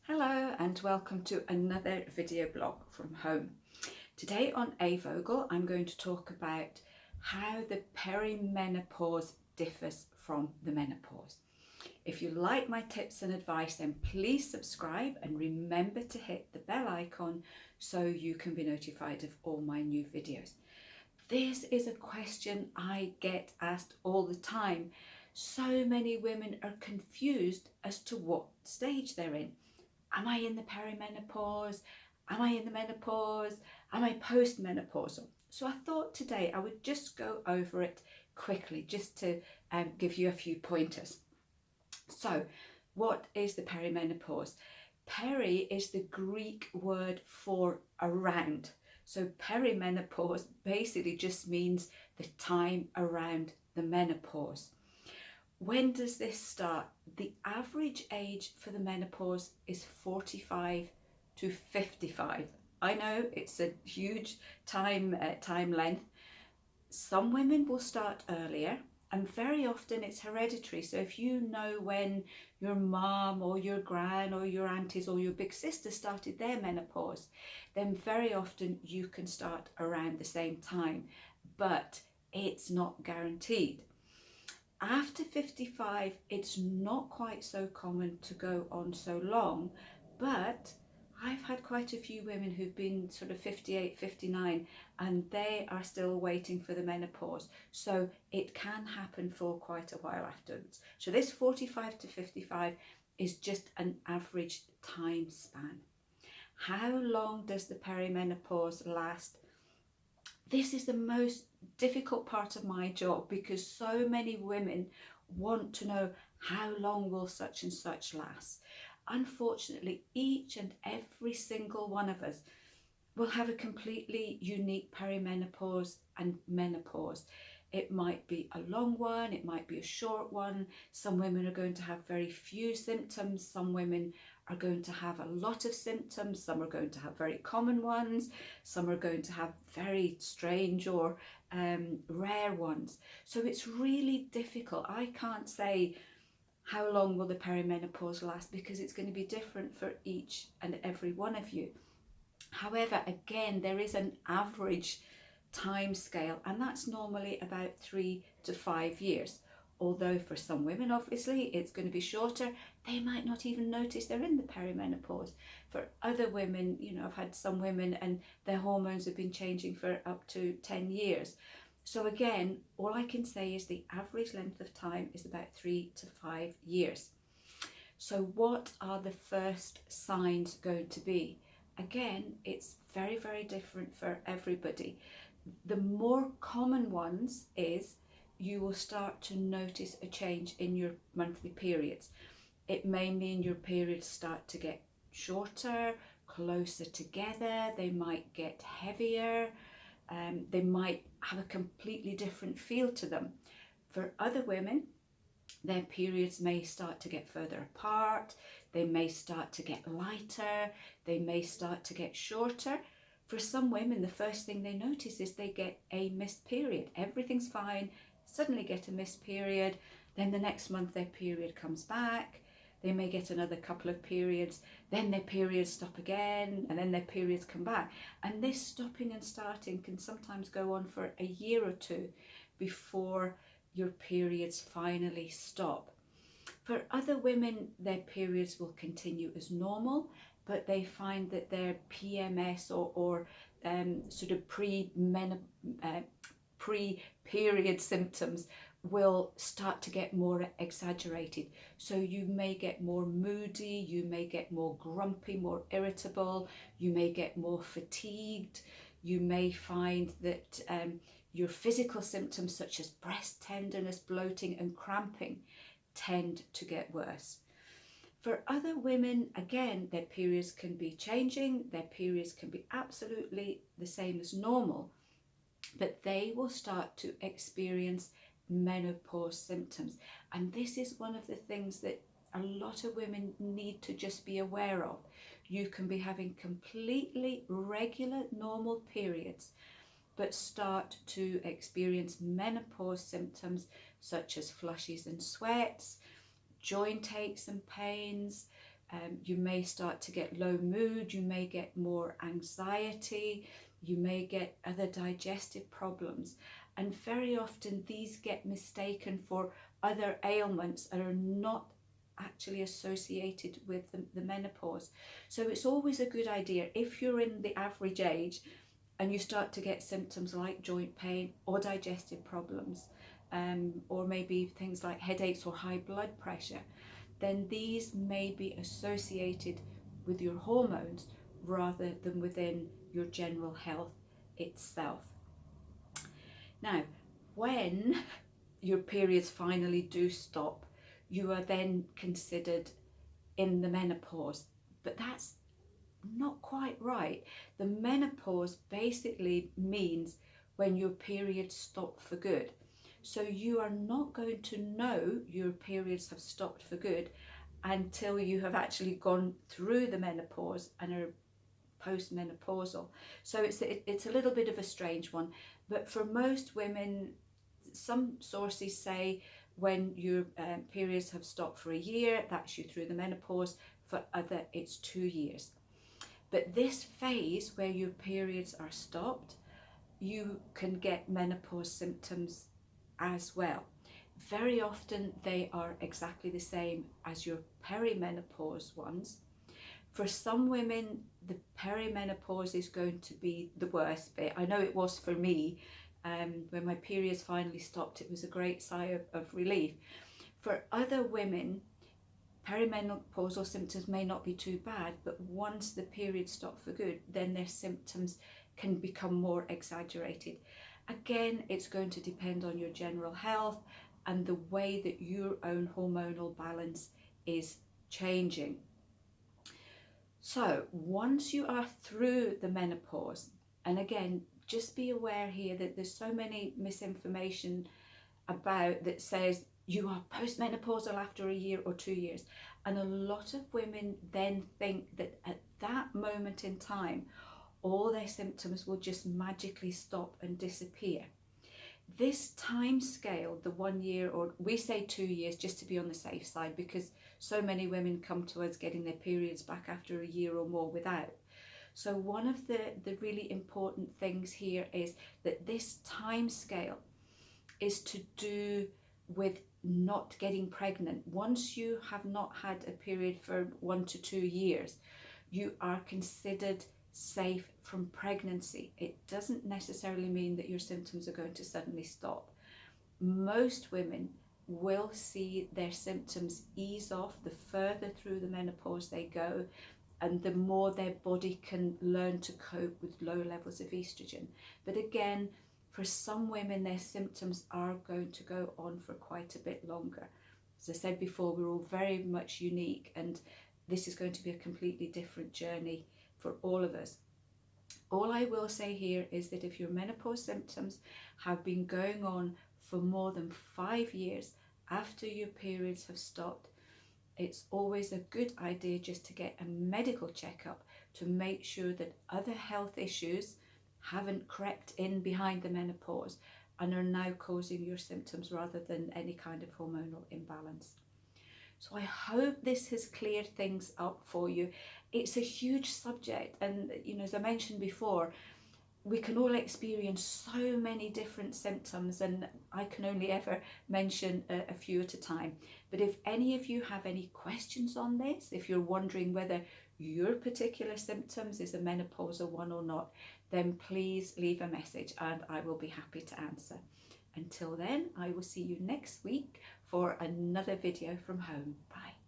Hello and welcome to another video blog from home. Today on A Vogel I'm going to talk about how the perimenopause differs from the menopause. If you like my tips and advice, then please subscribe and remember to hit the bell icon so you can be notified of all my new videos. This is a question I get asked all the time. So many women are confused as to what stage they're in. Am I in the perimenopause? Am I in the menopause? Am I post-menopausal? So I thought today I would just go over it quickly just to give you a few pointers. So what is the perimenopause? Peri is the Greek word for around. So perimenopause basically just means the time around the menopause. When does this start? The average age for the menopause is 45 to 55. I know it's a huge time length. Some women will start earlier, and very often it's hereditary. So if you know when your mum or your gran or your aunties or your big sister started their menopause, then very often you can start around the same time, but it's not guaranteed. After 55, it's not quite so common to go on so long, but I've had quite a few women who've been sort of 58, 59, and they are still waiting for the menopause. So it can happen for quite a while afterwards. So this 45 to 55 is just an average time span. How long does the perimenopause last? This is the most difficult part of my job because so many women want to know how long will such and such last. Unfortunately, each and every single one of us will have a completely unique perimenopause and menopause. It might be a long one, it might be a short one. Some women are going to have very few symptoms, some women are going to have a lot of symptoms, some are going to have very common ones, some are going to have very strange or rare ones. So it's really difficult. I can't say how long will the perimenopause last because it's going to be different for each and every one of you. However, again, there is an average time scale, and that's normally about 3 to 5 years. Although for some women, obviously, it's going to be shorter. They might not even notice they're in the perimenopause. For other women, I've had some women and their hormones have been changing for up to 10 years. So again, all I can say is the average length of time is about 3 to 5 years. So what are the first signs going to be? Again, it's very, very different for everybody. The more common ones is you will start to notice a change in your monthly periods. It may mean your periods start to get shorter, closer together, they might get heavier, they might have a completely different feel to them. For other women, their periods may start to get further apart, they may start to get lighter, they may start to get shorter. For some women, the first thing they notice is they get a missed period. Everything's fine, suddenly get a missed period, then the next month their period comes back, they may get another couple of periods, then their periods stop again, and then their periods come back. And this stopping and starting can sometimes go on for a year or two before your periods finally stop. For other women, their periods will continue as normal, but they find that their PMS or sort of pre-period symptoms will start to get more exaggerated. So you may get more moody, you may get more grumpy, more irritable, you may get more fatigued, you may find that your physical symptoms such as breast tenderness, bloating and cramping tend to get worse. For other women, again, their periods can be changing, their periods can be absolutely the same as normal, but they will start to experience menopause symptoms. And this is one of the things that a lot of women need to just be aware of. You can be having completely regular, normal periods, but start to experience menopause symptoms such as flushes and sweats, joint aches and pains, You may start to get low mood, you may get more anxiety, you may get other digestive problems, and very often these get mistaken for other ailments that are not actually associated with the menopause. So it's always a good idea, if you're in the average age and you start to get symptoms like joint pain or digestive problems, or maybe things like headaches or high blood pressure, then these may be associated with your hormones rather than within your general health itself. Now, when your periods finally do stop, you are then considered in the menopause, but that's not quite right. The menopause basically means when your periods stop for good. So you are not going to know your periods have stopped for good until you have actually gone through the menopause and are post-menopausal. So it's a little bit of a strange one, but for most women, some sources say when your periods have stopped for a year, that's you through the menopause. For other, it's 2 years. But this phase where your periods are stopped, you can get menopause symptoms as well. Very often they are exactly the same as your perimenopause ones. For some women, the perimenopause is going to be the worst bit. I know it was for me. When my periods finally stopped, it was a great sigh of relief. For other women, perimenopausal symptoms may not be too bad, but once the periods stop for good, then their symptoms can become more exaggerated. Again, it's going to depend on your general health and the way that your own hormonal balance is changing. So once you are through the menopause, and again, just be aware here that there's so many misinformation about that says you are postmenopausal after a year or 2 years. And a lot of women then think that at that moment in time, all their symptoms will just magically stop and disappear. This time scale, the 1 year, or we say 2 years just to be on the safe side, because so many women come to us getting their periods back after a year or more without. So one of the really important things here is that this time scale is to do with not getting pregnant. Once you have not had a period for 1 to 2 years, you are considered safe from pregnancy. It doesn't necessarily mean that your symptoms are going to suddenly stop. Most women will see their symptoms ease off the further through the menopause they go, and the more their body can learn to cope with low levels of estrogen. But again, for some women, their symptoms are going to go on for quite a bit longer. As I said before, we're all very much unique, and this is going to be a completely different journey for all of us. All I will say here is that if your menopause symptoms have been going on for more than 5 years after your periods have stopped, it's always a good idea just to get a medical checkup to make sure that other health issues haven't crept in behind the menopause and are now causing your symptoms rather than any kind of hormonal imbalance. So I hope this has cleared things up for you. It's a huge subject, and as I mentioned before, we can all experience so many different symptoms, and I can only ever mention a few at a time. But if any of you have any questions on this, if you're wondering whether your particular symptoms is a menopausal one or not, then please leave a message and I will be happy to answer. Until then, I will see you next week for another video from home. Bye.